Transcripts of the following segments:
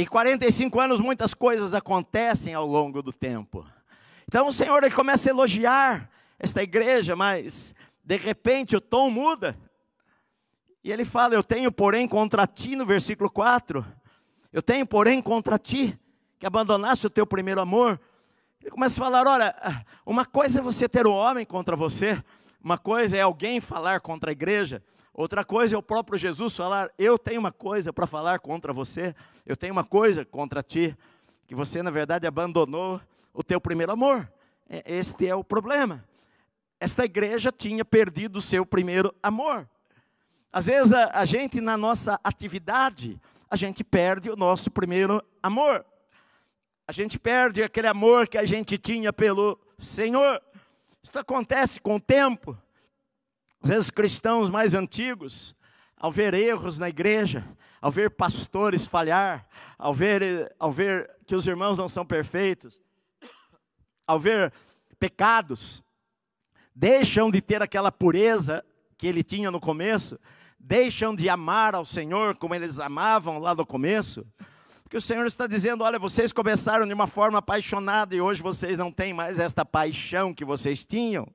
Em 45 anos muitas coisas acontecem ao longo do tempo. Então o Senhor ele começa a elogiar esta igreja, mas de repente o tom muda. E ele fala, eu tenho porém contra ti, no versículo 4, eu tenho porém contra ti, que abandonaste o teu primeiro amor. Ele começa a falar, olha, uma coisa é você ter um homem contra você, uma coisa é alguém falar contra a igreja, outra coisa é o próprio Jesus falar, eu tenho uma coisa para falar contra você, eu tenho uma coisa contra ti, que você na verdade abandonou o teu primeiro amor. Este é o problema. Esta igreja tinha perdido o seu primeiro amor. Às vezes a gente na nossa atividade, a gente perde o nosso primeiro amor. A gente perde aquele amor que a gente tinha pelo Senhor. Isso acontece com o tempo. Às vezes cristãos mais antigos, ao ver erros na igreja, ao ver pastores falhar, ao ver que os irmãos não são perfeitos, ao ver pecados, deixam de ter aquela pureza que ele tinha no começo, deixam de amar ao Senhor como eles amavam lá no começo, porque o Senhor está dizendo, olha, vocês começaram de uma forma apaixonada e hoje vocês não têm mais esta paixão que vocês tinham.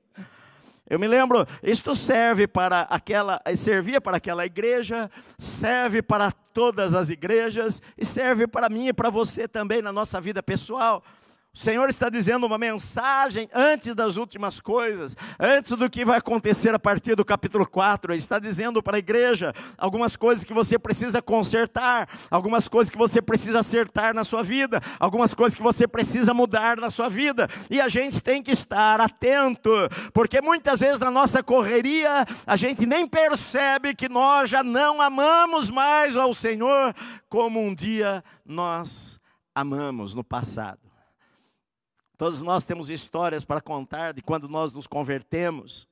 Eu me lembro, isto servia para aquela igreja, serve para todas as igrejas e serve para mim e para você também na nossa vida pessoal. O Senhor está dizendo uma mensagem antes das últimas coisas, antes do que vai acontecer a partir do capítulo 4. Ele está dizendo para a igreja algumas coisas que você precisa consertar, algumas coisas que você precisa acertar na sua vida, algumas coisas que você precisa mudar na sua vida. E a gente tem que estar atento, porque muitas vezes na nossa correria, a gente nem percebe que nós já não amamos mais ao Senhor como um dia nós amamos no passado. Todos nós temos histórias para contar de quando nós nos convertemos.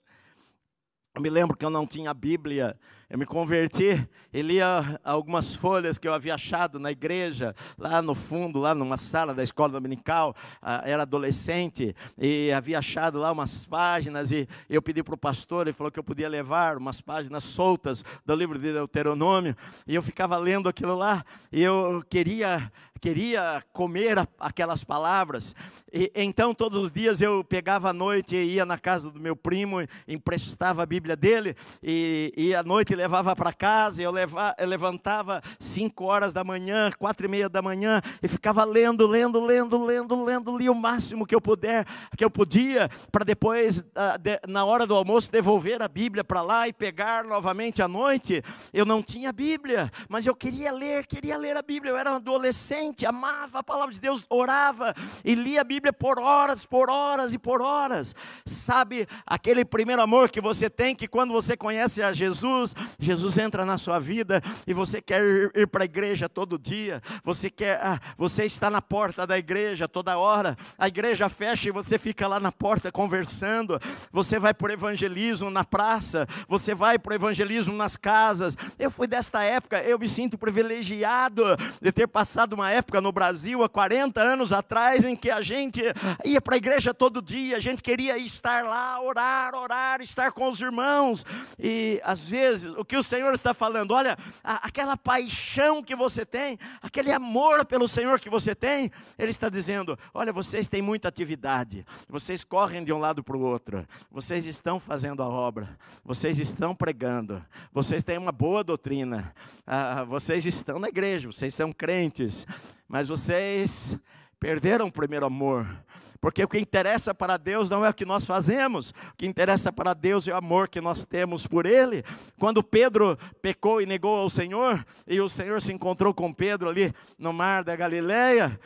Eu me lembro que eu não tinha Bíblia, eu me converti e lia algumas folhas que eu havia achado na igreja, lá no fundo, lá numa sala da escola dominical, era adolescente, e havia achado lá umas páginas, e eu pedi para o pastor, ele falou que eu podia levar umas páginas soltas do livro de Deuteronômio, e eu ficava lendo aquilo lá, e eu queria comer aquelas palavras, e então todos os dias eu pegava à noite e ia na casa do meu primo, emprestava a Bíblia dele, e à noite levava para casa, eu levantava 5 horas da manhã, 4:30 da manhã, e ficava lendo, li o máximo que eu podia, para depois, na hora do almoço, devolver a Bíblia para lá e pegar novamente à noite. Eu não tinha Bíblia, mas eu queria ler a Bíblia, eu era um adolescente, amava a palavra de Deus, orava e lia a Bíblia por horas e por horas. Sabe, aquele primeiro amor que você tem, que quando você conhece a Jesus entra na sua vida e você quer ir para a igreja todo dia, você está na porta da igreja toda hora, a igreja fecha e você fica lá na porta conversando, você vai para o evangelismo na praça, você vai para o evangelismo nas casas. Eu fui desta época, eu me sinto privilegiado de ter passado uma época no Brasil, há 40 anos atrás, em que a gente ia para a igreja todo dia, a gente queria estar lá, orar, estar com os irmãos, e às vezes, o que o Senhor está falando, olha, aquela paixão que você tem, aquele amor pelo Senhor que você tem, Ele está dizendo, olha, vocês têm muita atividade, vocês correm de um lado para o outro, vocês estão fazendo a obra, vocês estão pregando, vocês têm uma boa doutrina, vocês estão na igreja, vocês são crentes, mas vocês perderam o primeiro amor. Porque o que interessa para Deus não é o que nós fazemos, o que interessa para Deus é o amor que nós temos por Ele. Quando Pedro pecou e negou ao Senhor, e o Senhor se encontrou com Pedro ali no mar da Galileia,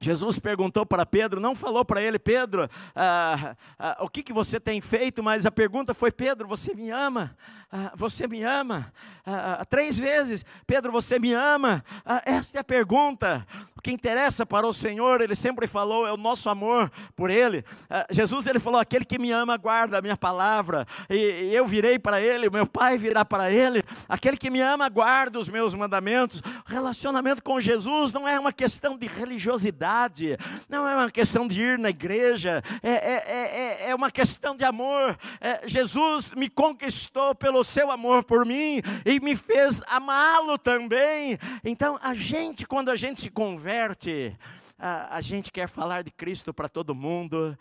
Jesus perguntou para Pedro, não falou para ele, Pedro, o que você tem feito? Mas a pergunta foi, Pedro, você me ama? Você me ama? 3 vezes, Pedro, você me ama? Esta é a pergunta. O que interessa para o Senhor, Ele sempre falou, é o nosso amor por Ele. Jesus, Ele falou, aquele que me ama guarda a minha palavra, e eu virei para Ele, o meu Pai virá para Ele. Aquele que me ama guarda os meus mandamentos. O relacionamento com Jesus não é uma questão de religiosidade, não é uma questão de ir na igreja, é uma questão de amor. Jesus me conquistou pelo seu amor por mim, e me fez amá-lo também. Então, quando a gente se converte, a gente quer falar de Cristo para todo mundo.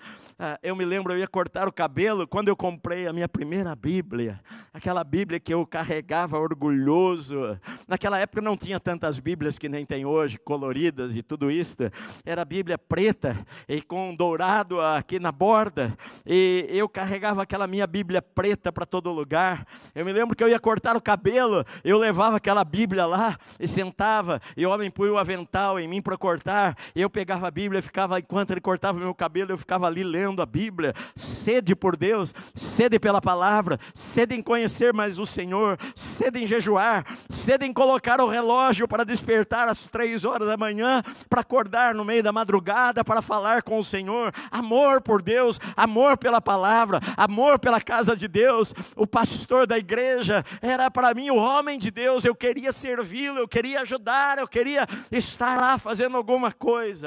Eu me lembro, eu ia cortar o cabelo, quando eu comprei a minha primeira Bíblia, aquela Bíblia que eu carregava orgulhoso. Naquela época não tinha tantas Bíblias que nem tem hoje, coloridas e tudo isso. Era Bíblia preta e com dourado aqui na borda, e eu carregava aquela minha Bíblia preta para todo lugar. Eu me lembro que eu ia cortar o cabelo, eu levava aquela Bíblia lá e sentava, e o homem punha o avental em mim para cortar, e eu pegava a Bíblia, enquanto ele cortava o meu cabelo, eu ficava ali lendo a Bíblia. Sede por Deus, sede pela palavra, sede em conhecer mais o Senhor, sede em jejuar, sede em colocar o relógio para despertar às 3 horas da manhã, para acordar no meio da madrugada, para falar com o Senhor. Amor por Deus, amor pela palavra, amor pela casa de Deus. O pastor da igreja era para mim o homem de Deus. Eu queria servi-lo, eu queria ajudar, eu queria estar lá fazendo alguma coisa.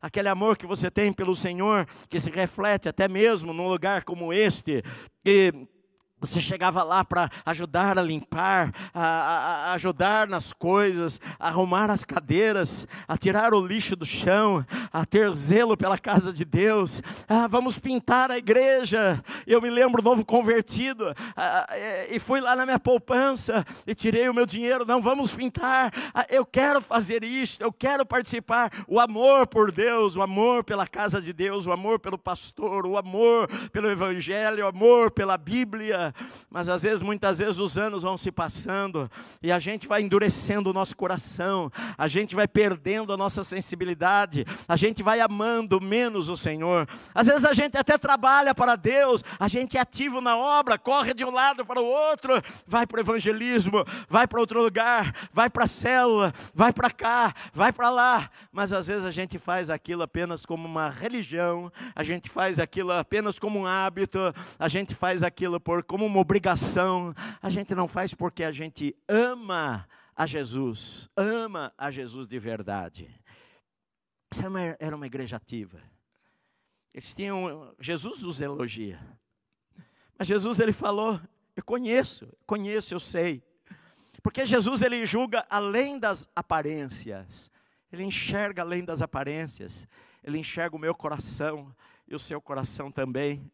Aquele amor que você tem pelo Senhor, que se reflete até mesmo num lugar como este, que você chegava lá para ajudar a limpar, a ajudar nas coisas, a arrumar as cadeiras, a tirar o lixo do chão, a ter zelo pela casa de Deus. Vamos pintar a igreja. Eu me lembro, novo convertido, e fui lá na minha poupança e tirei o meu dinheiro. Não, vamos pintar. Eu quero fazer isso, eu quero participar. O amor por Deus, o amor pela casa de Deus, o amor pelo pastor, o amor pelo evangelho, o amor pela Bíblia. Mas muitas vezes os anos vão se passando e a gente vai endurecendo o nosso coração, a gente vai perdendo a nossa sensibilidade, a gente vai amando menos o Senhor. Às vezes a gente até trabalha para Deus, a gente é ativo na obra, corre de um lado para o outro, vai para o evangelismo, vai para outro lugar, vai para a célula, vai para cá, vai para lá. Mas às vezes a gente faz aquilo apenas como uma religião, a gente faz aquilo apenas como um hábito, a gente faz aquilo como uma obrigação. A gente não faz porque a gente ama a Jesus de verdade. Essa era uma igreja ativa. Jesus os elogia. Mas Jesus, ele falou, eu conheço, eu sei. Porque Jesus, ele julga além das aparências. Ele enxerga além das aparências. Ele enxerga o meu coração e o seu coração também.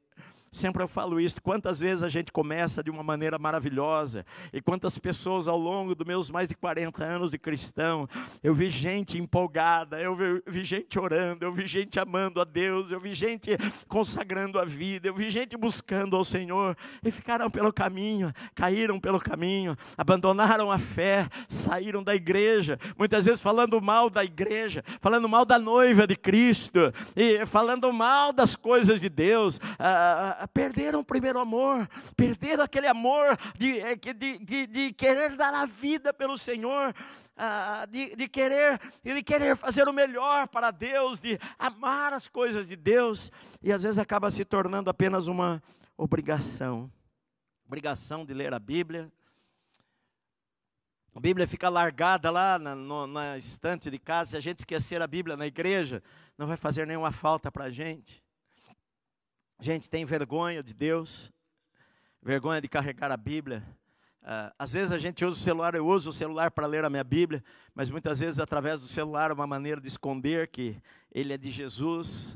Sempre eu falo isso, quantas vezes a gente começa de uma maneira maravilhosa, e quantas pessoas ao longo dos meus mais de 40 anos de cristão, eu vi gente empolgada, eu vi gente orando, eu vi gente amando a Deus, eu vi gente consagrando a vida, eu vi gente buscando ao Senhor, e ficaram pelo caminho, caíram pelo caminho, abandonaram a fé, saíram da igreja, muitas vezes falando mal da igreja, falando mal da noiva de Cristo, e falando mal das coisas de Deus. Perderam o primeiro amor, perderam aquele amor de querer dar a vida pelo Senhor, de querer fazer o melhor para Deus, de amar as coisas de Deus, e às vezes acaba se tornando apenas uma obrigação de ler a Bíblia. A Bíblia fica largada lá na estante de casa. Se a gente esquecer a Bíblia na igreja, não vai fazer nenhuma falta para a gente. A gente tem vergonha de Deus, vergonha de carregar a Bíblia. Às vezes a gente usa o celular, eu uso o celular para ler a minha Bíblia, mas muitas vezes através do celular é uma maneira de esconder que ele é de Jesus,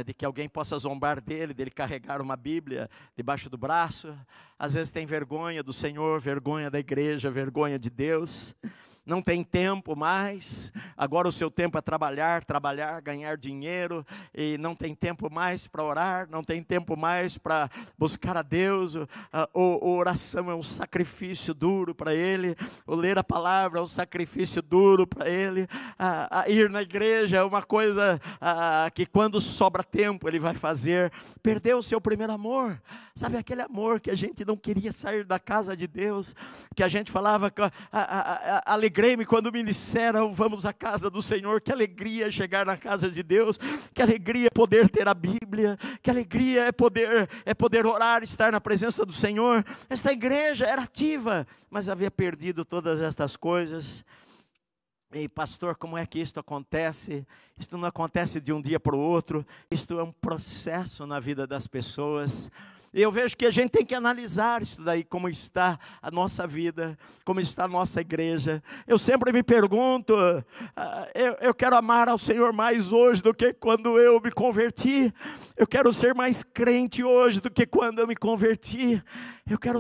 de que alguém possa zombar dele carregar uma Bíblia debaixo do braço. Às vezes tem vergonha do Senhor, vergonha da igreja, vergonha de Deus. Não tem tempo mais, agora o seu tempo é trabalhar, ganhar dinheiro, e não tem tempo mais para orar, não tem tempo mais para buscar a Deus. A oração é um sacrifício duro para ele, o ler a palavra é um sacrifício duro para ele, a ir na igreja é uma coisa que quando sobra tempo ele vai fazer. Perdeu o seu primeiro amor, sabe aquele amor que a gente não queria sair da casa de Deus, que a gente falava que a alegria alegrei-me quando me disseram, vamos à casa do Senhor. Que alegria chegar na casa de Deus, que alegria poder ter a Bíblia, que alegria é poder orar, estar na presença do Senhor. Esta igreja era ativa, mas havia perdido todas estas coisas. E pastor, como é que isto acontece? Isto não acontece de um dia para o outro, isto é um processo na vida das pessoas. E eu vejo que a gente tem que analisar isso daí, como está a nossa vida, como está a nossa igreja. Eu sempre me pergunto, eu quero amar ao Senhor mais hoje do que quando eu me converti. Eu quero ser mais crente hoje do que quando eu me converti. Eu quero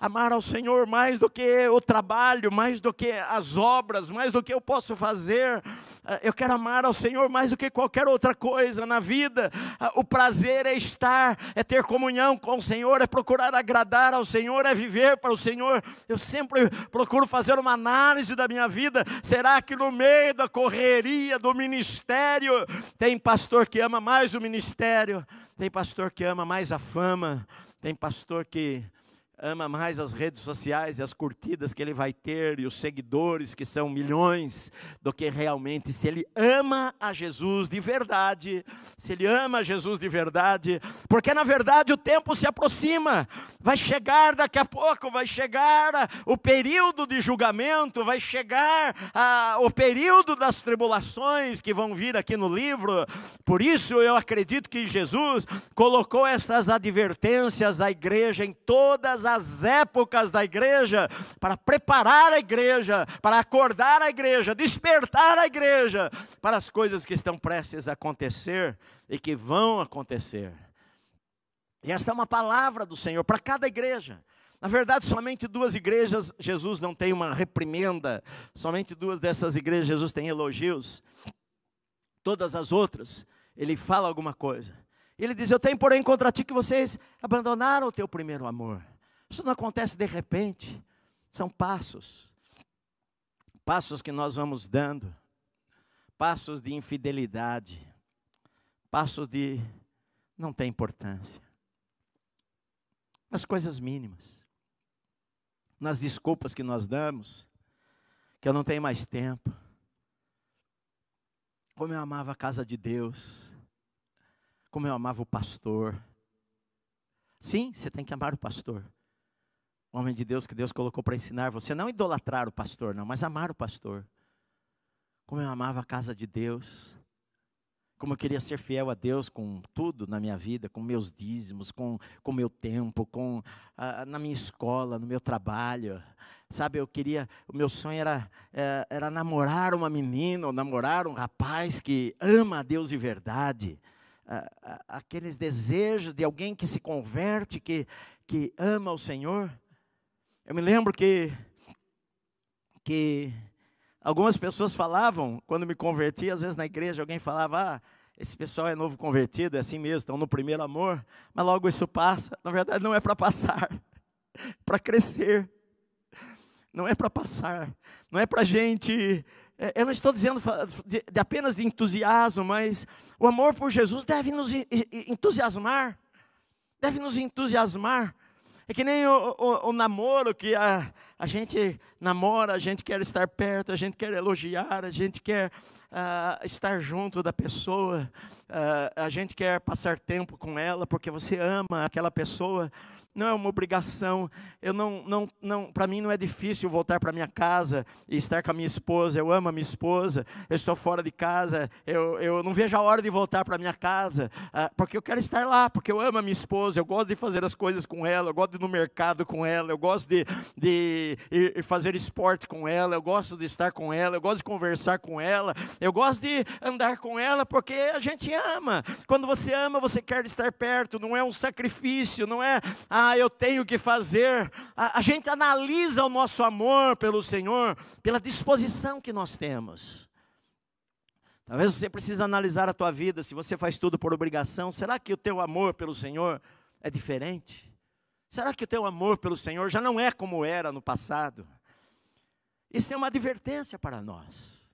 amar ao Senhor mais do que o trabalho, mais do que as obras, mais do que eu posso fazer. Eu quero amar ao Senhor mais do que qualquer outra coisa na vida. O prazer é ter comunhão com o Senhor, é procurar agradar ao Senhor, é viver para o Senhor. Eu sempre procuro fazer uma análise da minha vida. Será que no meio da correria do ministério, tem pastor que ama mais o ministério, tem pastor que ama mais a fama, tem pastor que ama mais as redes sociais e as curtidas que ele vai ter e os seguidores que são milhões, do que realmente se ele ama a Jesus de verdade, se ele ama a Jesus de verdade, porque na verdade o tempo se aproxima, vai chegar daqui a pouco, vai chegar o período de julgamento, vai chegar o período das tribulações que vão vir aqui no livro. Por isso eu acredito que Jesus colocou essas advertências à igreja em todas as épocas da igreja, para preparar a igreja, para acordar a igreja, despertar a igreja para as coisas que estão prestes a acontecer e que vão acontecer. E esta é uma palavra do Senhor para cada igreja. Na verdade, somente 2 igrejas Jesus não tem uma reprimenda, somente 2 dessas igrejas Jesus tem elogios. Todas as outras, ele fala alguma coisa. Ele diz, eu tenho porém contra ti que vocês abandonaram o teu primeiro amor. Isso não acontece de repente, são passos que nós vamos dando, passos de infidelidade, passos de não tem importância, nas coisas mínimas, nas desculpas que nós damos, que eu não tenho mais tempo, como eu amava a casa de Deus, como eu amava o pastor. Sim, você tem que amar o pastor, o homem de Deus que Deus colocou para ensinar você, não idolatrar o pastor não, mas amar o pastor. Como eu amava a casa de Deus, como eu queria ser fiel a Deus com tudo na minha vida, com meus dízimos, com o meu tempo, na minha escola, no meu trabalho. Sabe, o meu sonho era namorar uma menina, ou namorar um rapaz que ama a Deus de verdade. Aqueles desejos de alguém que se converte, que ama o Senhor. Eu me lembro que algumas pessoas falavam, quando me converti, às vezes na igreja, alguém falava, esse pessoal é novo convertido, é assim mesmo, estão no primeiro amor, mas logo isso passa. Na verdade não é para passar, é para crescer, não é para passar, não é para a gente, eu não estou dizendo apenas de entusiasmo, mas o amor por Jesus deve nos entusiasmar, É que nem o namoro, que a gente namora, a gente quer estar perto, a gente quer elogiar, a gente quer estar junto da pessoa, a gente quer passar tempo com ela, porque você ama aquela pessoa. Não é uma obrigação. Para mim não é difícil voltar para minha casa e estar com a minha esposa. Eu amo a minha esposa. Eu estou fora de casa. Eu não vejo a hora de voltar para minha casa, porque eu quero estar lá, porque eu amo a minha esposa. Eu gosto de fazer as coisas com ela. Eu gosto de ir no mercado com ela. Eu gosto de ir fazer esporte com ela. Eu gosto de estar com ela. Eu gosto de conversar com ela. Eu gosto de andar com ela, porque a gente ama. Quando você ama, você quer estar perto. Não é um sacrifício, não é eu tenho que fazer. A gente analisa o nosso amor pelo Senhor pela disposição que nós temos. Talvez você precise analisar a tua vida. Se você faz tudo por obrigação, será que o teu amor pelo Senhor é diferente? Será que o teu amor pelo Senhor já não é como era no passado? Isso é uma advertência para nós.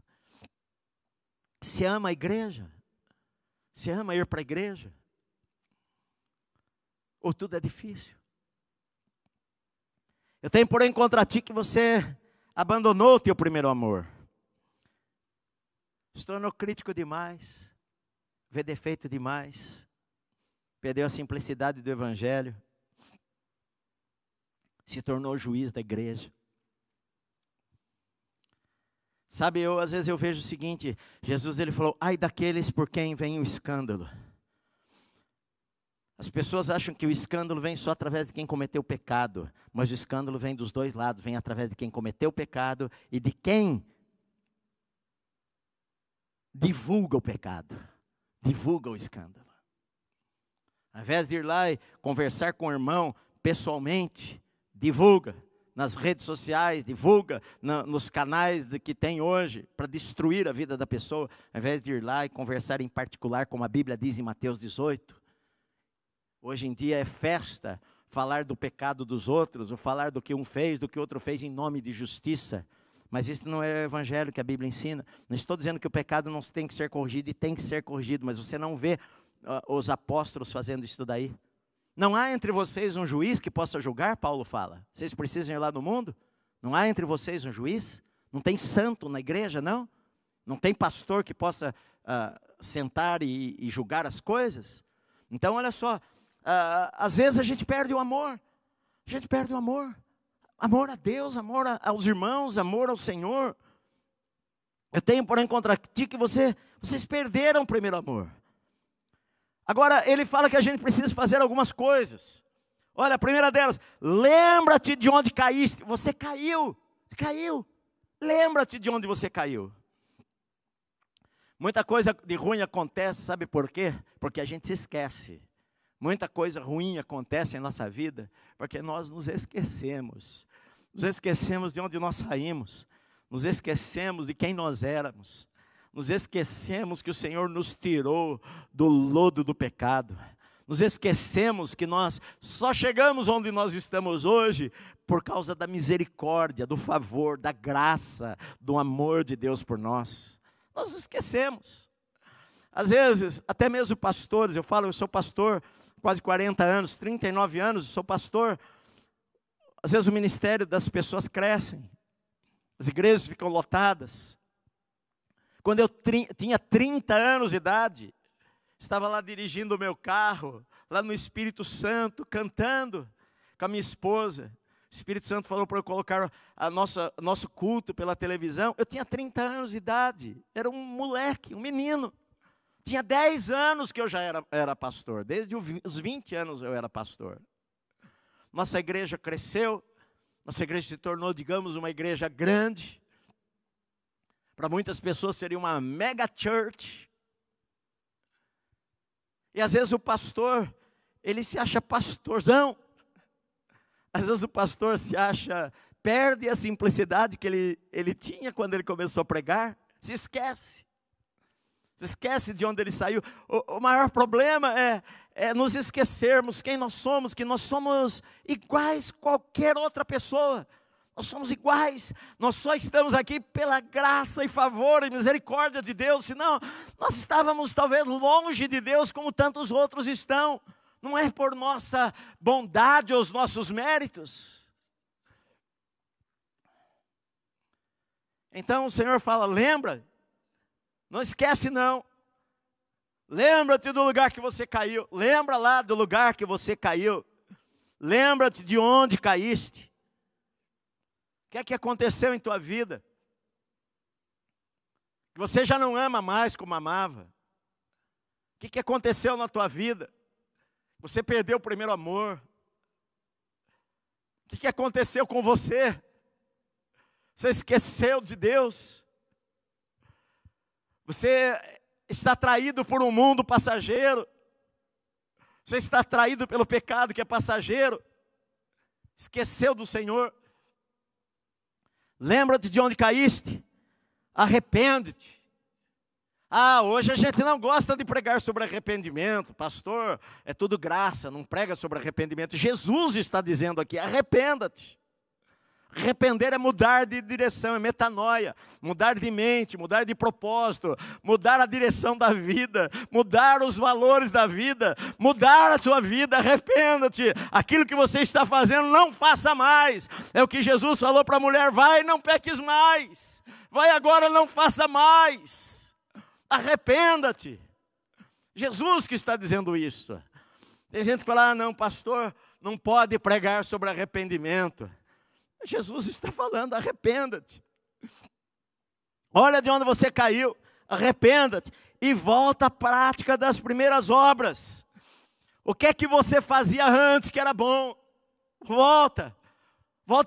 Você ama a igreja? Você ama ir para a igreja? Ou tudo é difícil? Eu tenho, porém, contra ti que você abandonou o teu primeiro amor. Se tornou crítico demais, vê defeito demais, perdeu a simplicidade do evangelho, se tornou juiz da igreja. Sabe, às vezes eu vejo o seguinte, Jesus ele falou, ai daqueles por quem vem o escândalo. As pessoas acham que o escândalo vem só através de quem cometeu o pecado, mas o escândalo vem dos dois lados, vem através de quem cometeu o pecado e de quem divulga o pecado, divulga o escândalo. Ao invés de ir lá e conversar com o irmão pessoalmente, divulga nas redes sociais, divulga nos canais que tem hoje, para destruir a vida da pessoa, ao invés de ir lá e conversar em particular, como a Bíblia diz em Mateus 18. Hoje em dia é festa falar do pecado dos outros, ou falar do que um fez, do que o outro fez em nome de justiça. Mas isso não é o evangelho que a Bíblia ensina. Não estou dizendo que o pecado não tem que ser corrigido, e tem que ser corrigido, mas você não vê os apóstolos fazendo isso daí. Não há entre vocês um juiz que possa julgar, Paulo fala. Vocês precisam ir lá no mundo? Não há entre vocês um juiz? Não tem santo na igreja, não? Não tem pastor que possa sentar e julgar as coisas? Então, olha só, às vezes a gente perde o amor. A gente perde o amor. Amor a Deus, amor aos irmãos, amor ao Senhor. Eu tenho, porém, contra ti que vocês perderam o primeiro amor. Agora, ele fala que a gente precisa fazer algumas coisas. Olha, a primeira delas, lembra-te de onde caíste. Você caiu. Lembra-te de onde você caiu. Muita coisa de ruim acontece, sabe por quê? Porque a gente se esquece. Muita coisa ruim acontece em nossa vida, porque nós nos esquecemos. Nos esquecemos de onde nós saímos. Nos esquecemos de quem nós éramos. Nos esquecemos que o Senhor nos tirou do lodo do pecado. Nos esquecemos que nós só chegamos onde nós estamos hoje por causa da misericórdia, do favor, da graça, do amor de Deus por nós. Nós nos esquecemos. Às vezes, até mesmo pastores, eu sou pastor quase 40 anos, 39 anos, sou pastor. Às vezes o ministério das pessoas crescem, as igrejas ficam lotadas. Quando eu tinha 30 anos de idade, estava lá dirigindo o meu carro, lá no Espírito Santo, cantando com a minha esposa. O Espírito Santo falou para eu colocar nosso culto pela televisão. Eu tinha 30 anos de idade, era um moleque, um menino. Tinha 10 anos que eu já era pastor, desde os 20 anos eu era pastor. Nossa igreja cresceu, nossa igreja se tornou, digamos, uma igreja grande. Para muitas pessoas seria uma mega church. E às vezes o pastor, ele se acha pastorzão. Às vezes o pastor perde a simplicidade que ele tinha quando ele começou a pregar. Se esquece. Se esquece de onde ele saiu. O maior problema é nos esquecermos quem nós somos, que nós somos iguais a qualquer outra pessoa. Nós somos iguais, nós só estamos aqui pela graça e favor e misericórdia de Deus, senão nós estávamos talvez longe de Deus como tantos outros estão. Não é por nossa bondade ou os nossos méritos. Então o Senhor fala, lembra, não esquece não. Lembra-te do lugar que você caiu, lembra lá do lugar que você caiu. Lembra-te de onde caíste. O que é que aconteceu em tua vida? Que você já não ama mais como amava. O que aconteceu na tua vida? Você perdeu o primeiro amor. O que aconteceu com você? Você esqueceu de Deus. Você está atraído por um mundo passageiro. Você está atraído pelo pecado que é passageiro. Esqueceu do Senhor. Lembra-te de onde caíste, arrepende-te. Hoje a gente não gosta de pregar sobre arrependimento, pastor, é tudo graça, não prega sobre arrependimento. Jesus está dizendo aqui, arrependa-te. Arrepender é mudar de direção, é metanoia, mudar de mente, mudar de propósito, mudar a direção da vida, mudar os valores da vida, mudar a sua vida. Arrependa-te, aquilo que você está fazendo não faça mais. É o que Jesus falou para a mulher: vai, não peques mais, vai agora, não faça mais. Arrependa-te. Jesus que está dizendo isso. Tem gente que fala: ah, não, pastor, não pode pregar sobre arrependimento. Jesus está falando: arrependa-te. Olha de onde você caiu, arrependa-te e volta à prática das primeiras obras. O que é que você fazia antes que era bom? Volta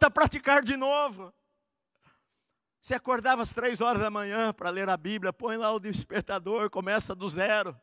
a praticar de novo. Você acordava às 3 horas da manhã para ler a Bíblia, põe lá o despertador, começa do zero.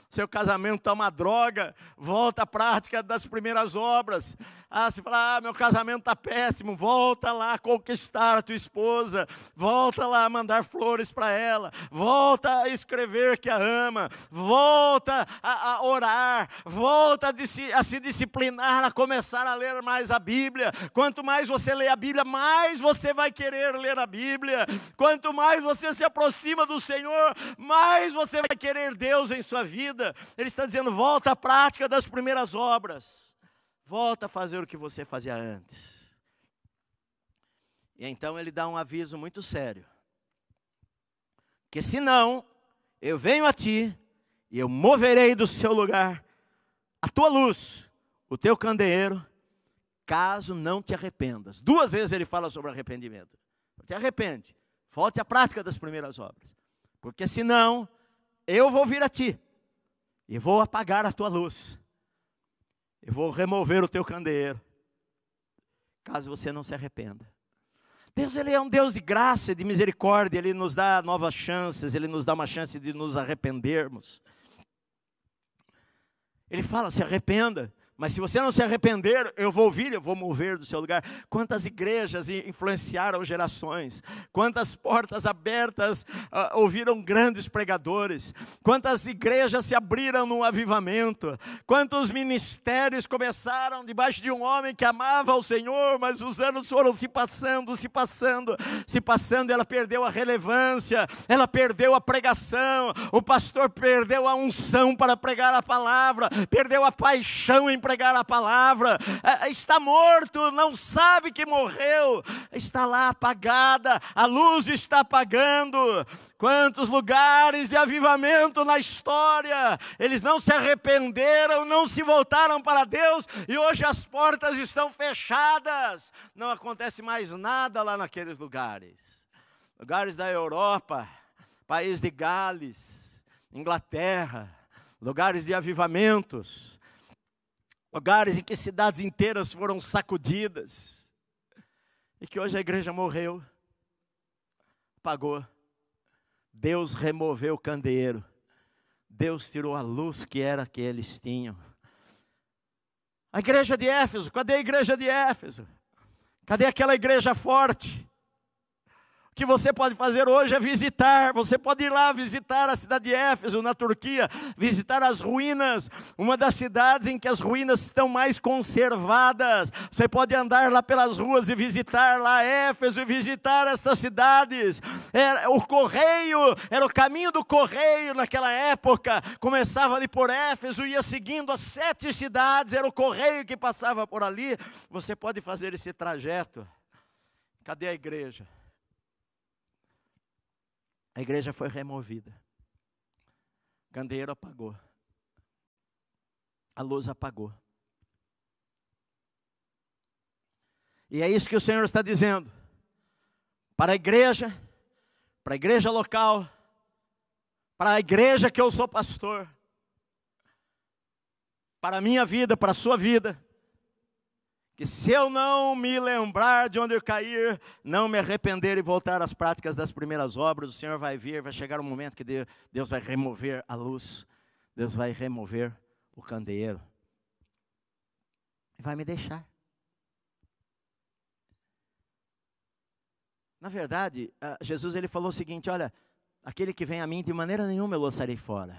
Seu casamento está uma droga, volta à prática das primeiras obras. Ah, você fala: ah, meu casamento está péssimo, volta lá a conquistar a tua esposa, volta lá a mandar flores para ela, volta a escrever que a ama, volta a orar, volta a se disciplinar, a começar a ler mais a Bíblia. Quanto mais você lê a Bíblia, mais você vai querer ler a Bíblia. Quanto mais você se aproxima do Senhor, mais você vai querer Deus em sua vida. Ele está dizendo: volta à prática das primeiras obras. Volta a fazer o que você fazia antes. E então ele dá um aviso muito sério: que senão eu venho a ti e eu moverei do seu lugar a tua luz, o teu candeeiro, caso não te arrependas. 2 vezes ele fala sobre arrependimento. Te arrepende, volte à prática das primeiras obras, porque senão eu vou vir a ti e vou apagar a tua luz. Eu vou remover o teu candeeiro, caso você não se arrependa. Deus, Ele é um Deus de graça, de misericórdia. Ele nos dá novas chances, Ele nos dá uma chance de nos arrependermos. Ele fala: se arrependa. Mas se você não se arrepender, eu vou vir, eu vou mover do seu lugar. Quantas igrejas influenciaram gerações. Quantas portas abertas ouviram grandes pregadores. Quantas igrejas se abriram no avivamento. Quantos ministérios começaram debaixo de um homem que amava o Senhor, mas os anos foram se passando. Ela perdeu a relevância, ela perdeu a pregação. O pastor perdeu a unção para pregar a palavra, perdeu a paixão em pregar a palavra, está morto, não sabe que morreu, está lá apagada, a luz está apagando. Quantos lugares de avivamento na história, eles não se arrependeram, não se voltaram para Deus, e hoje as portas estão fechadas, não acontece mais nada lá naqueles lugares. Lugares da Europa, país de Gales, Inglaterra, lugares de avivamentos, lugares em que cidades inteiras foram sacudidas, e que hoje a igreja morreu, apagou. Deus removeu o candeeiro, Deus tirou a luz que era que eles tinham. A igreja de Éfeso, cadê a igreja de Éfeso? Cadê aquela igreja forte? O que você pode fazer hoje é visitar. Você pode ir lá visitar a cidade de Éfeso, na Turquia, visitar as ruínas, uma das cidades em que as ruínas estão mais conservadas. Você pode andar lá pelas ruas e visitar lá Éfeso e visitar estas cidades. O correio, era o caminho do correio naquela época, começava ali por Éfeso, ia seguindo as 7 cidades, era o correio que passava por ali. Você pode fazer esse trajeto. Cadê a igreja? A igreja foi removida. O candeeiro apagou. A luz apagou. E é isso que o Senhor está dizendo. Para a igreja local, para a igreja que eu sou pastor, para a minha vida, para a sua vida, que se eu não me lembrar de onde eu cair, não me arrepender e voltar às práticas das primeiras obras, o Senhor vai vir, vai chegar um momento que Deus vai remover a luz, Deus vai remover o candeeiro, e vai me deixar. Na verdade, Jesus ele falou o seguinte: olha, aquele que vem a mim, de maneira nenhuma eu lançarei fora.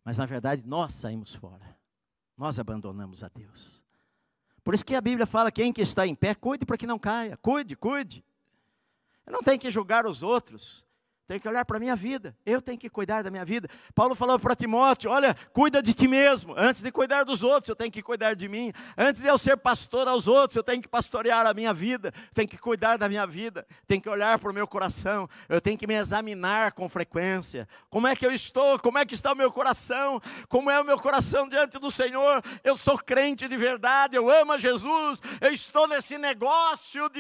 Mas na verdade nós saímos fora, nós abandonamos a Deus. Por isso que a Bíblia fala, quem que está em pé, cuide para que não caia. Cuide, cuide. Eu não tenho que julgar os outros. Tenho que olhar para a minha vida. Eu tenho que cuidar da minha vida. Paulo falou para Timóteo, olha, cuida de ti mesmo. Antes de cuidar dos outros, eu tenho que cuidar de mim. Antes de eu ser pastor aos outros, eu tenho que pastorear a minha vida. Tenho que cuidar da minha vida. Tenho que olhar para o meu coração. Eu tenho que me examinar com frequência. Como é que eu estou? Como é que está o meu coração? Como é o meu coração diante do Senhor? Eu sou crente de verdade, eu amo a Jesus. Eu estou nesse negócio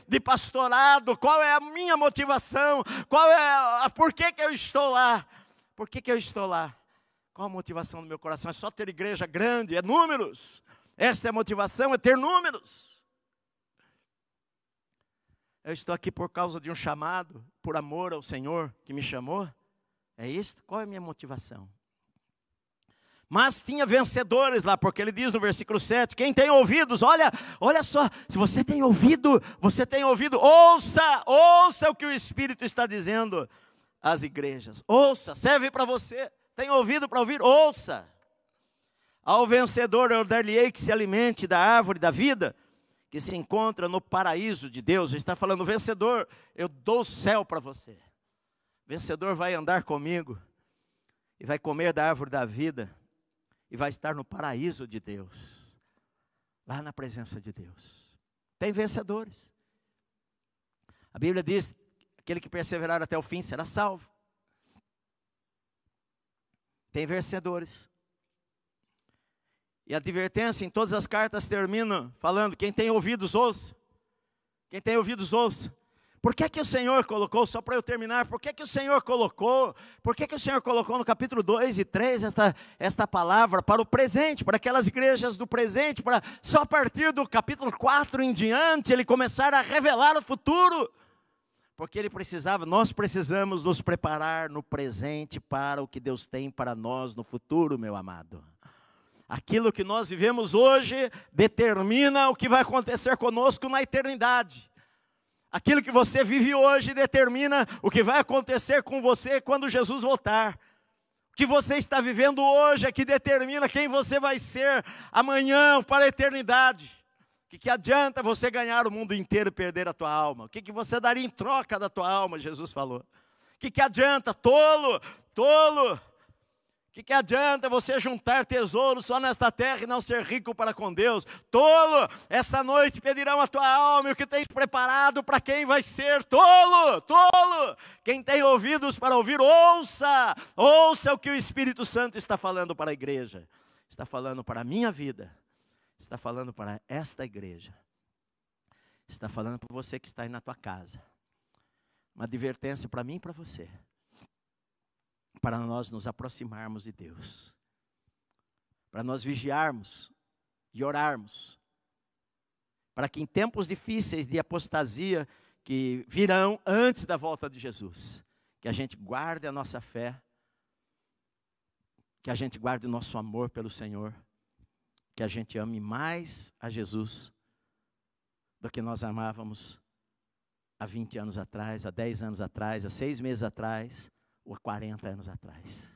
de pastorado. Qual é a minha motivação? Qual é por que eu estou lá? Por que eu estou lá? Qual a motivação do meu coração? É só ter igreja grande, é números. Esta é a motivação, é ter números. Eu estou aqui por causa de um chamado, por amor ao Senhor que me chamou. É isso? Qual é a minha motivação? Mas tinha vencedores lá, porque ele diz no versículo 7, quem tem ouvidos, olha só, se você tem ouvido, ouça o que o Espírito está dizendo às igrejas. Ouça, serve para você. Tem ouvido para ouvir? Ouça. Ao vencedor eu dar-lhe-ei que se alimente da árvore da vida, que se encontra no paraíso de Deus. Ele está falando, vencedor, eu dou o céu para você. Vencedor vai andar comigo e vai comer da árvore da vida. E vai estar no paraíso de Deus, lá na presença de Deus. Tem vencedores. A Bíblia diz, aquele que perseverar até o fim será salvo. Tem vencedores. E a advertência em todas as cartas termina falando, quem tem ouvidos ouça. Quem tem ouvidos ouça. Por que o Senhor colocou, só para eu terminar, por que o Senhor colocou no capítulo 2 e 3 esta palavra para o presente, para aquelas igrejas do presente, para só a partir do capítulo 4 em diante, ele começar a revelar o futuro? Porque nós precisamos nos preparar no presente para o que Deus tem para nós no futuro, meu amado. Aquilo que nós vivemos hoje determina o que vai acontecer conosco na eternidade. Aquilo que você vive hoje determina o que vai acontecer com você quando Jesus voltar. O que você está vivendo hoje é que determina quem você vai ser amanhã para a eternidade. O que adianta você ganhar o mundo inteiro e perder a tua alma? O que você daria em troca da tua alma, Jesus falou. O que adianta, tolo? O que adianta você juntar tesouros só nesta terra e não ser rico para com Deus? Tolo, essa noite pedirão a tua alma e o que tens preparado para quem vai ser? Tolo. Quem tem ouvidos para ouvir, ouça o que o Espírito Santo está falando para a igreja. Está falando para a minha vida, está falando para esta igreja, está falando para você que está aí na tua casa. Uma advertência para mim e para você. Para nós nos aproximarmos de Deus, para nós vigiarmos e orarmos, para que em tempos difíceis de apostasia que virão antes da volta de Jesus, que a gente guarde a nossa fé, que a gente guarde o nosso amor pelo Senhor, que a gente ame mais a Jesus do que nós amávamos há 20 anos atrás, há 10 anos atrás, há 6 meses atrás, ou 40 anos atrás.